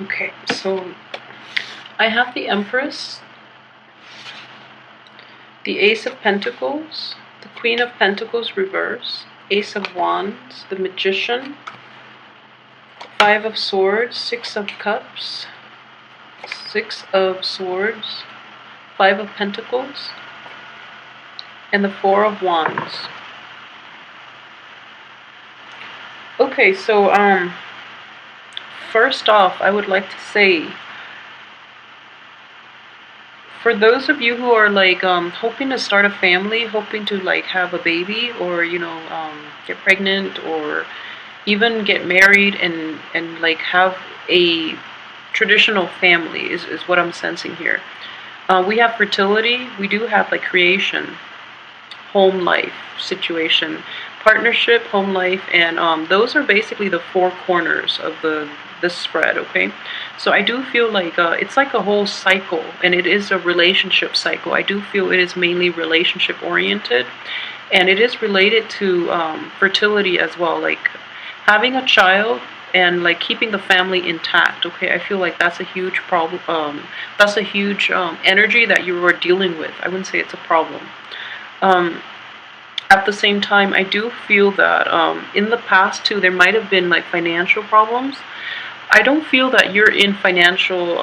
Okay, so I have the Empress, the Ace of Pentacles, the Queen of Pentacles reverse, Ace of Wands, the Magician, Five of Swords, Six of Cups, Six of Swords, Five of Pentacles, and the Four of Wands. Okay, so first off, I would like to say, for those of you who are like hoping to start a family, hoping to like have a baby, or get pregnant, or even get married and like have a traditional family is what I'm sensing here. We have fertility, we do have like creation, home life situation, partnership, home life, and those are basically the four corners of this spread. Okay, so I do feel like it's like a whole cycle, and it is a relationship cycle. I do feel it is mainly relationship oriented, and it is related to fertility as well, like having a child and like keeping the family intact. Okay, I feel like that's a huge problem. That's a huge energy that you are dealing with. I wouldn't say it's a problem. um, at the same time, I do feel that in the past too, there might have been like financial problems. I don't feel that you're in financial,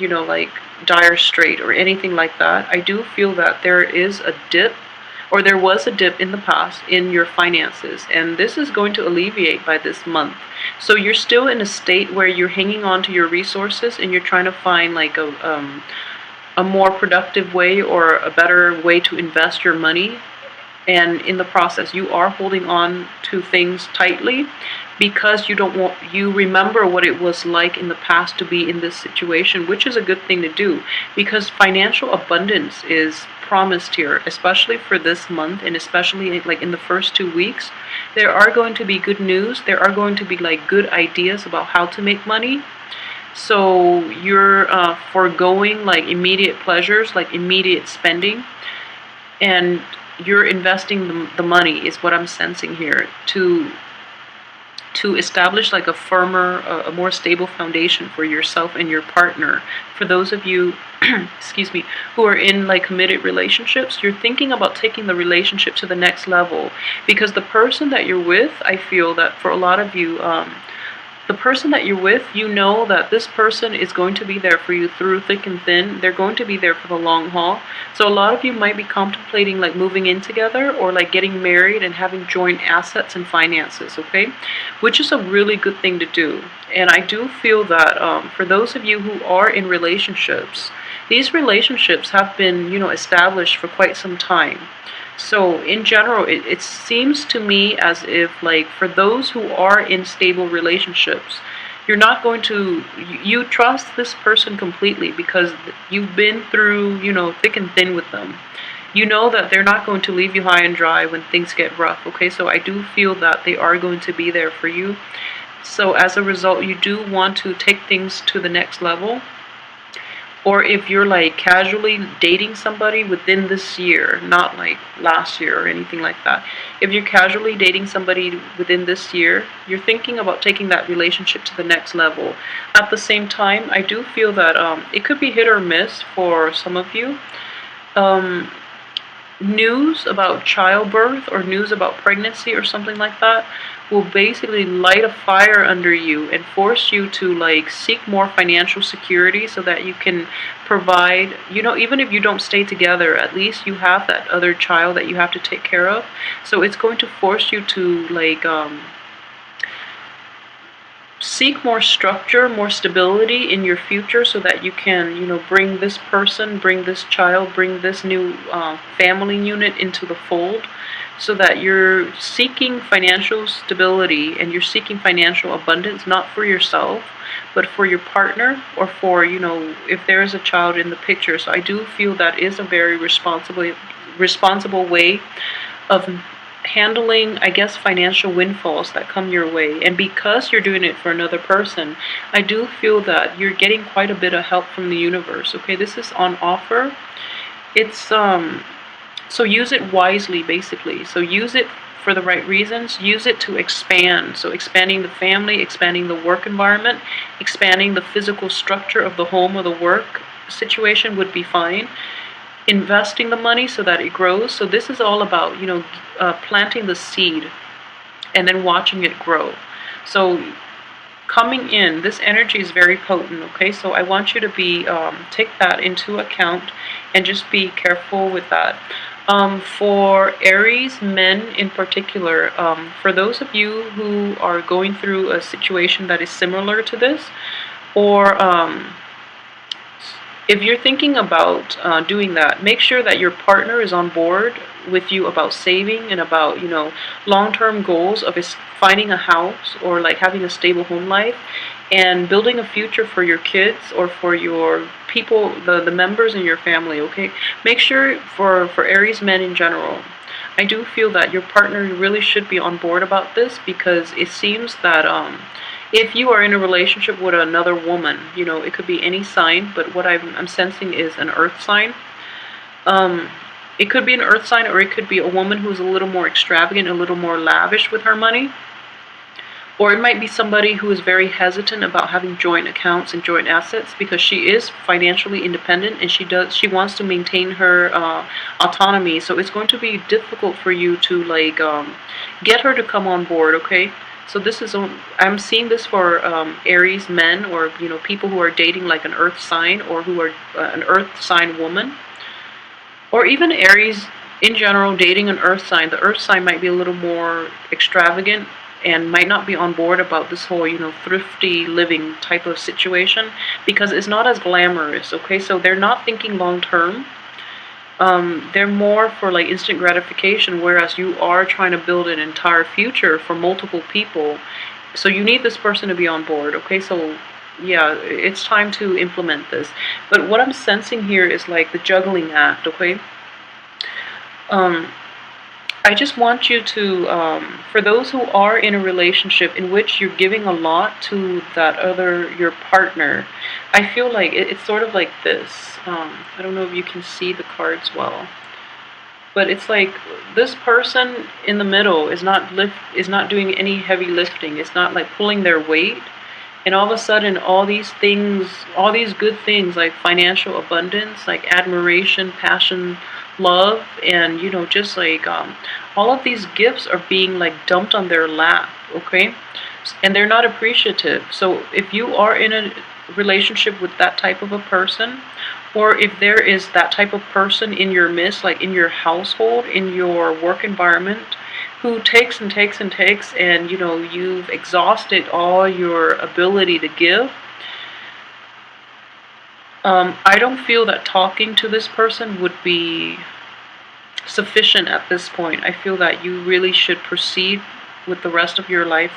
like dire strait or anything like that. I do feel that there is a dip, or there was a dip in the past in your finances, and this is going to alleviate by this month. So you're still in a state where you're hanging on to your resources and you're trying to find like a more productive way or a better way to invest your money, and in the process you are holding on to things tightly because you remember what it was like in the past to be in this situation, which is a good thing to do, because financial abundance is promised here, especially for this month, and especially like in the first 2 weeks. There are going to be good news, there are going to be like good ideas about how to make money. So you're foregoing like immediate pleasures, like immediate spending, and you're investing the money is what I'm sensing here to establish like a firmer, a more stable foundation for yourself and your partner. For those of you, excuse me, who are in like committed relationships, you're thinking about taking the relationship to the next level, because the person that you're with, I feel that for a lot of you, the person that you're with, you know that this person is going to be there for you through thick and thin. They're going to be there for the long haul. So a lot of you might be contemplating like moving in together, or like getting married and having joint assets and finances, okay? Which is a really good thing to do. And I do feel that for those of you who are in relationships, these relationships have been, established for quite some time. So in general, it seems to me as if like for those who are in stable relationships, you're not going to, you trust this person completely because you've been through, thick and thin with them. You know that they're not going to leave you high and dry when things get rough, okay? So I do feel that they are going to be there for you. So as a result, you do want to take things to the next level. Or if you're like casually dating somebody within this year, not like last year or anything like that. If you're casually dating somebody within this year, you're thinking about taking that relationship to the next level. At the same time, I do feel that it could be hit or miss for some of you. News about childbirth or news about pregnancy or something like that will basically light a fire under you and force you to like seek more financial security so that you can provide, even if you don't stay together, at least you have that other child that you have to take care of. So it's going to force you to like seek more structure, more stability in your future, so that you can, bring this person, bring this child, bring this new family unit into the fold, so that you're seeking financial stability and you're seeking financial abundance, not for yourself, but for your partner, or for, if there is a child in the picture. So I do feel that is a very responsible way of handling, I guess, financial windfalls that come your way. And because you're doing it for another person, I do feel that you're getting quite a bit of help from the universe. Okay, this is on offer. It's so use it wisely, basically. So use it for the right reasons, use it to expand. So expanding the family, expanding the work environment, expanding the physical structure of the home or the work situation would be fine. Investing the money so that it grows. So this is all about, planting the seed and then watching it grow. So coming in, this energy is very potent, okay? So I want you to take that into account and just be careful with that. For Aries men in particular, for those of you who are going through a situation that is similar to this, or if you're thinking about doing that, make sure that your partner is on board with you about saving and about, long-term goals of finding a house or like having a stable home life and building a future for your kids or for your people, the members in your family, okay? Make sure for Aries men in general, I do feel that your partner really should be on board about this, because it seems that if you are in a relationship with another woman, it could be any sign, but what I'm sensing is an earth sign. It could be an earth sign, or it could be a woman who's a little more extravagant, a little more lavish with her money. Or it might be somebody who is very hesitant about having joint accounts and joint assets because she is financially independent and she wants to maintain her autonomy. So it's going to be difficult for you to get her to come on board, okay? So this is, I'm seeing this for Aries men, or people who are dating like an earth sign, or who are an earth sign woman, or even Aries in general dating an earth sign. The earth sign might be a little more extravagant and might not be on board about this whole, thrifty living type of situation, because it's not as glamorous, okay? So they're not thinking long term. They're more for like instant gratification, whereas you are trying to build an entire future for multiple people. So you need this person to be on board, okay? So yeah, it's time to implement this. But what I'm sensing here is like the juggling act, okay? I just want you to, for those who are in a relationship in which you're giving a lot to your partner, I feel like it's sort of like this. I don't know if you can see the cards well, but it's like this person in the middle is not doing any heavy lifting. It's not like pulling their weight. And all of a sudden, all these good things like financial abundance, like admiration, passion, love, and just like all of these gifts are being like dumped on their lap, okay? And they're not appreciative. So if you are in a relationship with that type of a person, or if there is that type of person in your midst, like in your household, in your work environment, who takes and takes and takes, and you've exhausted all your ability to give, I don't feel that talking to this person would be sufficient at this point. I feel that you really should proceed with the rest of your life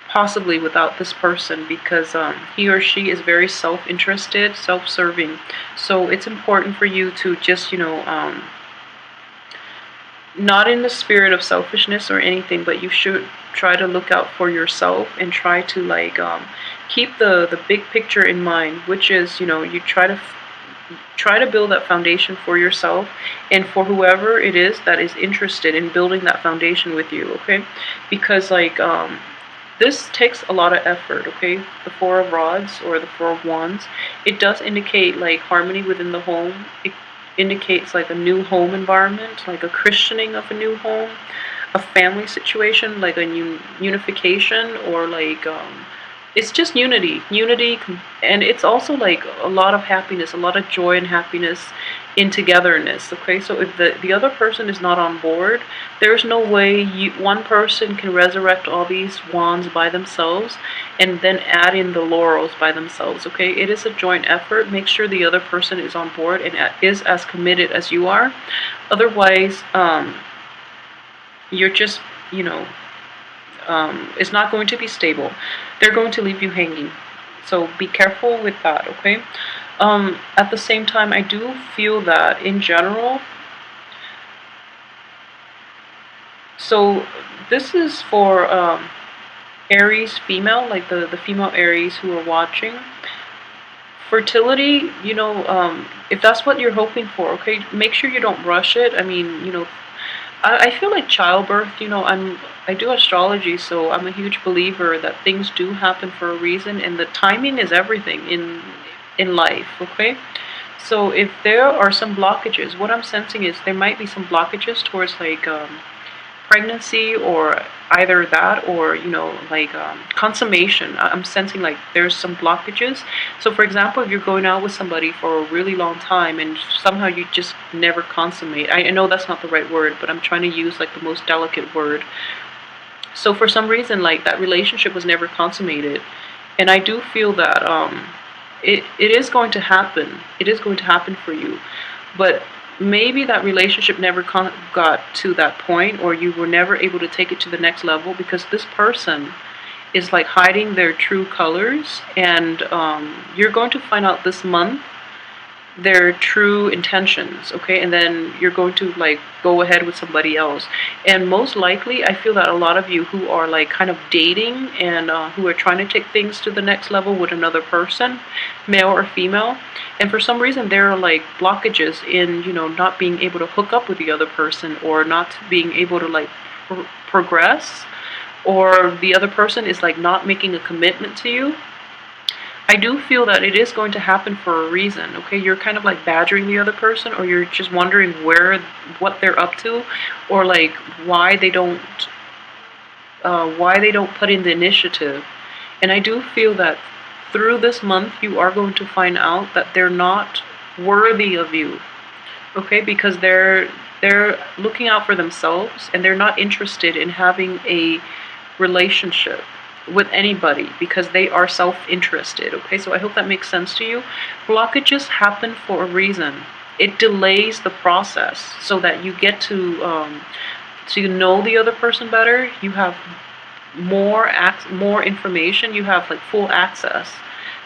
possibly without this person, because he or she is very self-interested, self-serving. So it's important for you to just, not in the spirit of selfishness or anything, but you should try to look out for yourself and try to keep the big picture in mind, which is, you try to build that foundation for yourself and for whoever it is that is interested in building that foundation with you, okay? Because this takes a lot of effort, okay? The Four of Rods or the Four of Wands, it does indicate like harmony within the home. It indicates like a new home environment, like a christening of a new home, a family situation, like a unification, or like it's just unity, and it's also like a lot of happiness, a lot of joy and happiness in togetherness, okay? So if the other person is not on board, there's no way one person can resurrect all these wands by themselves and then add in the laurels by themselves, okay? It is a joint effort. Make sure the other person is on board and is as committed as you are. Otherwise, you're just, it's not going to be stable. They're going to leave you hanging. So be careful with that, okay? At the same time, I do feel that in general, so this is for Aries female, like the female Aries who are watching. Fertility, if that's what you're hoping for, okay, make sure you don't rush it. I mean, I feel like childbirth, I do astrology, so I'm a huge believer that things do happen for a reason, and the timing is everything in life, okay? So if there are some blockages, what I'm sensing is there might be some blockages towards like pregnancy, or either that, or like consummation. I'm sensing like there's some blockages. So for example, if you're going out with somebody for a really long time and somehow you just never consummate, I know that's not the right word, but I'm trying to use like the most delicate word. So for some reason, like that relationship was never consummated, and I do feel that it is going to happen. It is going to happen for you, but maybe that relationship never got to that point, or you were never able to take it to the next level because this person is like hiding their true colors, and you're going to find out this month their true intentions, okay? And then you're going to like go ahead with somebody else. And most likely, I feel that a lot of you who are like kind of dating and who are trying to take things to the next level with another person, male or female, and for some reason there are like blockages in, not being able to hook up with the other person, or not being able to like progress, or the other person is like not making a commitment to you. I do feel that it is going to happen for a reason, okay? You're kind of like badgering the other person, or you're just wondering what they're up to, or like why they don't put in the initiative. And I do feel that through this month, you are going to find out that they're not worthy of you, okay? Because they're looking out for themselves, and they're not interested in having a relationship with anybody because they are self-interested, okay? So I hope that makes sense to you. Blockages happen for a reason. It delays the process so that you get to know the other person better. You have more information. You have like full access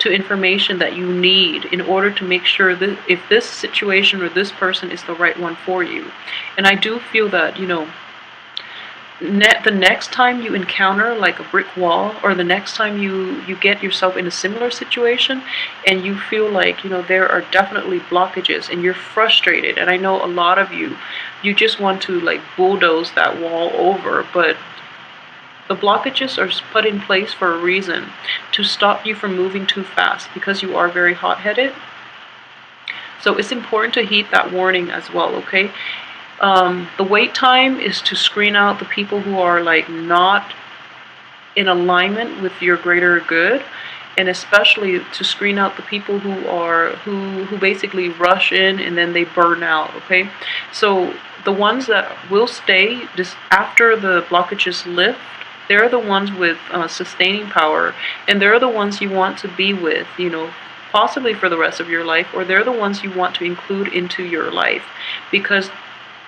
to information that you need in order to make sure that if this situation or this person is the right one for you. And I do feel that, the next time you encounter like a brick wall, or the next time you get yourself in a similar situation and you feel like there are definitely blockages and you're frustrated, and I know a lot of you just want to like bulldoze that wall over, but the blockages are put in place for a reason, to stop you from moving too fast, because you are very hot-headed. So it's important to heed that warning as well, okay? The wait time is to screen out the people who are like not in alignment with your greater good, and especially to screen out the people who basically rush in and then they burn out, okay? So the ones that will stay just after the blockages lift, they're the ones with sustaining power, and they're the ones you want to be with, possibly for the rest of your life, or they're the ones you want to include into your life because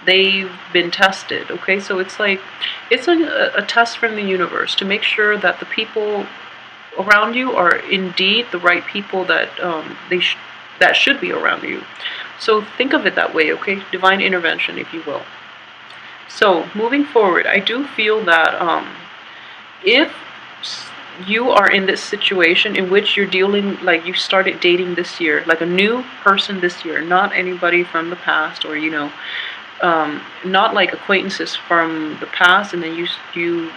they've been tested, okay? So it's like, it's a test from the universe to make sure that the people around you are indeed the right people that that should be around you. So think of it that way, okay? Divine intervention, if you will. So moving forward, I do feel that if you are in this situation in which you're dealing, like you started dating this year, like a new person this year, not anybody from the past, or not like acquaintances from the past and then you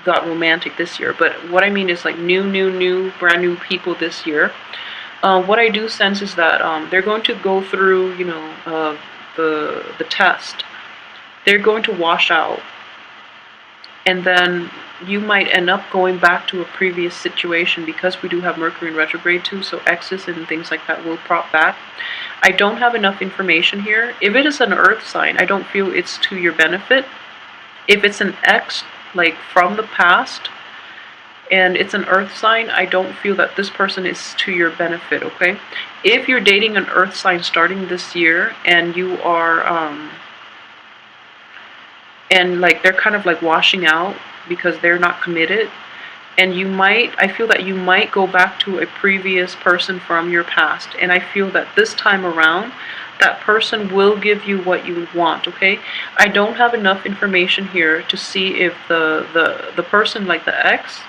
got romantic this year, but what I mean is like new brand new people this year. What I do sense is that they're going to go through the test. They're going to wash out, and then you might end up going back to a previous situation, because we do have Mercury in retrograde too, so exes and things like that will prop back. I don't have enough information here. If it is an earth sign, I don't feel it's to your benefit. If it's an ex, like from the past, and it's an earth sign, I don't feel that this person is to your benefit, okay? If you're dating an earth sign starting this year, and you are and like they're kind of like washing out because they're not committed, and I feel that you might go back to a previous person from your past, and I feel that this time around that person will give you what you want, okay? I don't have enough information here to see if the person, like the ex,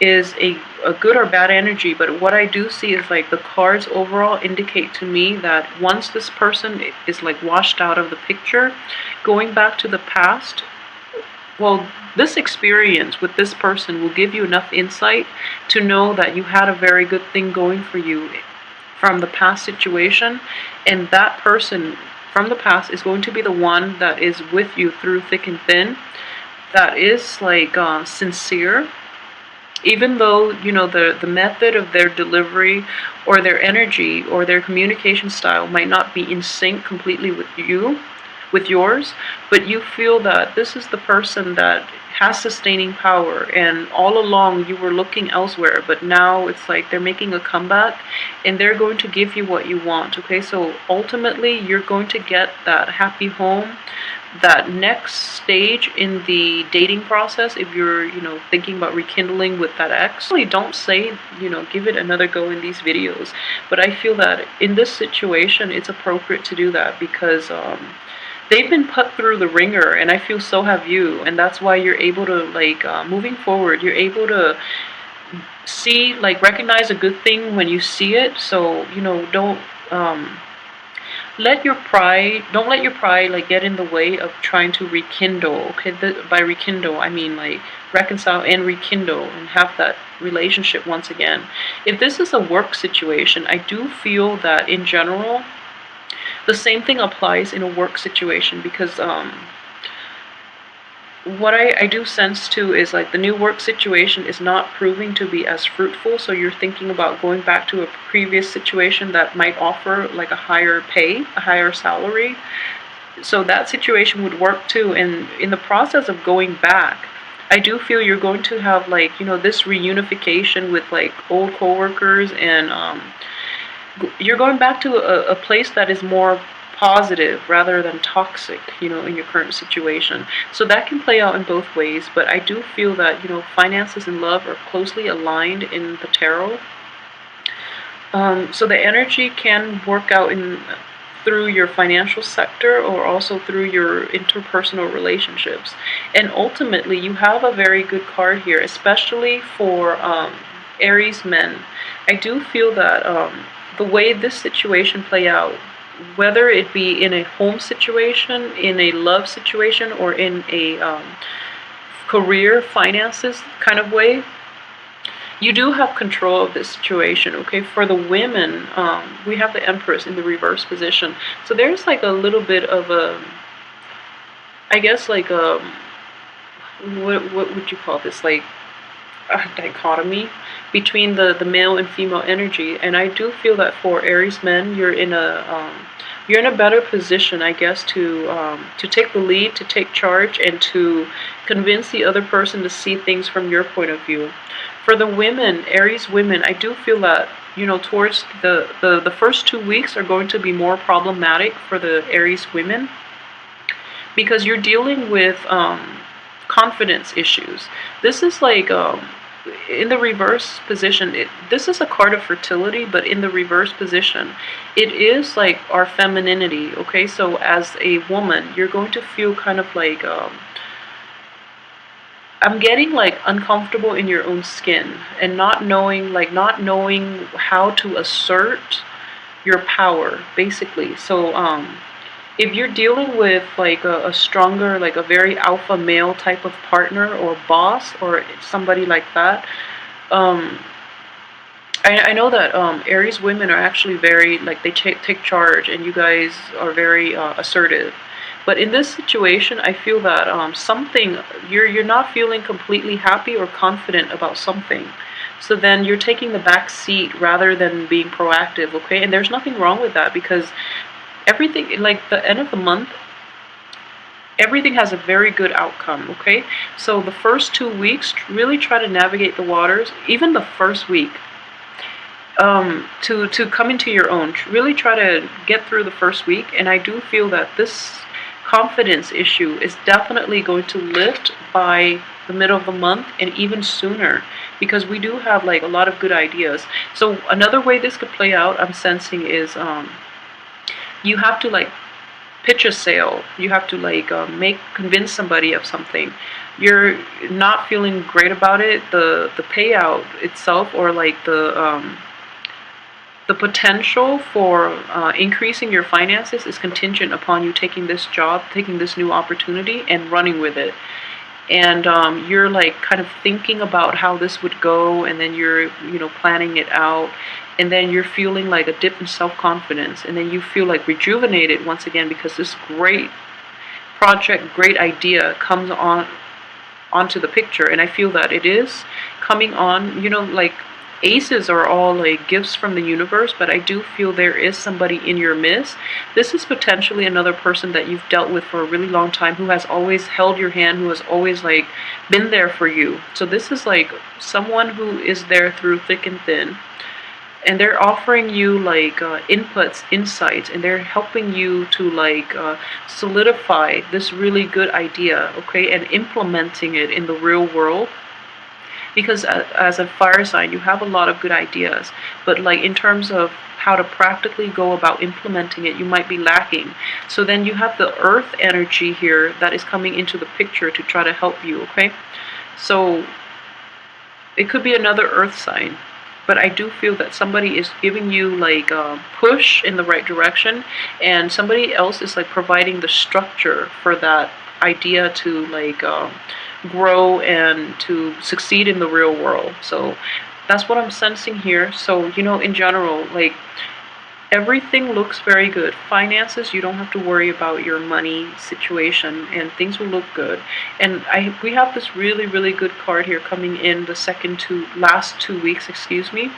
is a good or bad energy, but what I do see is like the cards overall indicate to me that once this person is like washed out of the picture, going back to the past, well, this experience with this person will give you enough insight to know that you had a very good thing going for you from the past situation, and that person from the past is going to be the one that is with you through thick and thin, that is like sincere, even though the method of their delivery or their energy or their communication style might not be in sync completely with yours, but you feel that this is the person that has sustaining power, and all along you were looking elsewhere, but now it's like they're making a comeback and they're going to give you what you want. Okay, so ultimately you're going to get that happy home, that next stage in the dating process. If you're thinking about rekindling with that ex, really don't say give it another go in these videos, but I feel that in this situation it's appropriate to do that because they've been put through the ringer, and I feel so have you, and that's why you're able to like moving forward, you're able to see, like, recognize a good thing when you see it. So don't don't let your pride like get in the way of trying to rekindle. Okay, by rekindle I mean like reconcile and rekindle and have that relationship once again. If this is a work situation, I do feel that in general the same thing applies in a work situation, because what I do sense too is like the new work situation is not proving to be as fruitful, so you're thinking about going back to a previous situation that might offer like a higher pay, a higher salary. So that situation would work too, and in the process of going back, I do feel you're going to have like this reunification with like old coworkers, and you're going back to a place that is more positive rather than toxic, in your current situation. So that can play out in both ways, but I do feel that, finances and love are closely aligned in the tarot. So the energy can work out through your financial sector or also through your interpersonal relationships. And ultimately, you have a very good card here, especially for Aries men. I do feel that the way this situation play out, whether it be in a home situation, in a love situation, or in a career finances kind of way, you do have control of this situation. Okay, for the women, we have the Empress in the reverse position, so there's like a little bit of a, I guess like a, what would you call this, like a dichotomy between the male and female energy. And I do feel that for Aries men, you're in a better position, I guess, to take the lead, to take charge, and to convince the other person to see things from your point of view. For the women, Aries women, I do feel that towards the first 2 weeks are going to be more problematic for the Aries women, because you're dealing with confidence issues. This is like in the reverse position, this is a card of fertility, but in the reverse position, it is like our femininity. Okay, so as a woman, you're going to feel kind of like I'm getting like uncomfortable in your own skin, and not knowing how to assert your power, basically. So if you're dealing with like a stronger, like a very alpha male type of partner or boss or somebody like that, I know that Aries women are actually very, like, they take charge, and you guys are very assertive. But in this situation, I feel that something, you're not feeling completely happy or confident about something. So then you're taking the back seat rather than being proactive, okay? And there's nothing wrong with that, because everything, like the end of the month, everything has a very good outcome, okay? So the first 2 weeks, really try to navigate the waters, even the first week, to come into your own. Really try to get through the first week, and I do feel that this confidence issue is definitely going to lift by the middle of the month, and even sooner, because we do have like a lot of good ideas. So another way this could play out, I'm sensing, is you have to like pitch a sale. You have to like convince somebody of something. You're not feeling great about it. The payout itself, or like the potential for increasing your finances is contingent upon you taking this job, taking this new opportunity, and running with it. And you're like kind of thinking about how this would go, and then you're planning it out, and then you're feeling like a dip in self-confidence, and then you feel like rejuvenated once again because this great project, great idea comes onto the picture. And I feel that it is coming on. Like aces are all like gifts from the universe, but I do feel there is somebody in your midst. This is potentially another person that you've dealt with for a really long time, who has always held your hand, who has always like been there for you. So this is like someone who is there through thick and thin, and they're offering you like inputs, insights, and they're helping you to like solidify this really good idea, okay, and implementing it in the real world. Because as a fire sign, you have a lot of good ideas, but like in terms of how to practically go about implementing it, you might be lacking. So then you have the earth energy here that is coming into the picture to try to help you, okay? So it could be another earth sign, but I do feel that somebody is giving you like a push in the right direction, and somebody else is like providing the structure for that idea to like grow and to succeed in the real world. So that's what I'm sensing here. So in general, like everything looks very good. Finances, you don't have to worry about your money situation, and things will look good. And we have this really, really good card here coming in the last 2 weeks, excuse me.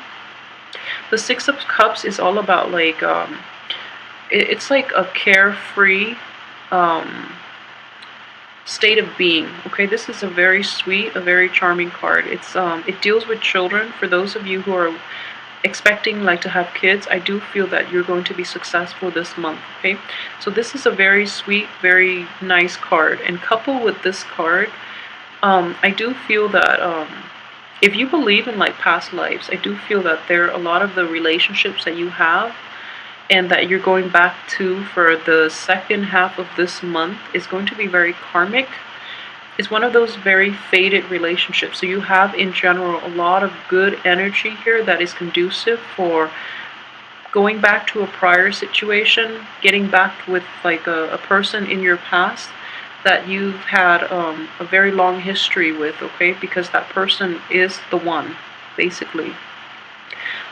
The Six of Cups is all about like it's like a carefree state of being. Okay, this is a very sweet, a very charming card. It deals with children. For those of you who are expecting like to have kids, I do feel that you're going to be successful this month. Okay, so this is a very sweet, very nice card. And coupled with this card, I do feel that if you believe in like past lives, I do feel that there are a lot of the relationships that you have and that you're going back to for the second half of this month is going to be very karmic. It's one of those very faded relationships. So you have in general a lot of good energy here that is conducive for going back to a prior situation, getting back with like a person in your past that you've had a very long history with, okay? Because that person is the one, basically.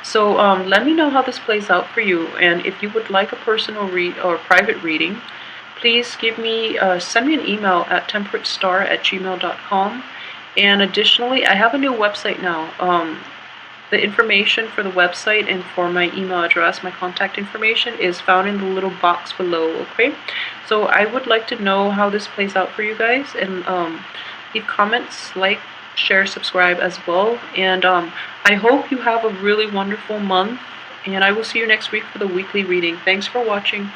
So let me know how this plays out for you, and if you would like a personal read or private reading, please send me an email at temperatestar@gmail.com. And additionally, I have a new website now. The information for the website and for my email address, my contact information, is found in the little box below, okay? So I would like to know how this plays out for you guys, and leave comments, like, share, subscribe as well. And I hope you have a really wonderful month, and I will see you next week for the weekly reading. Thanks for watching.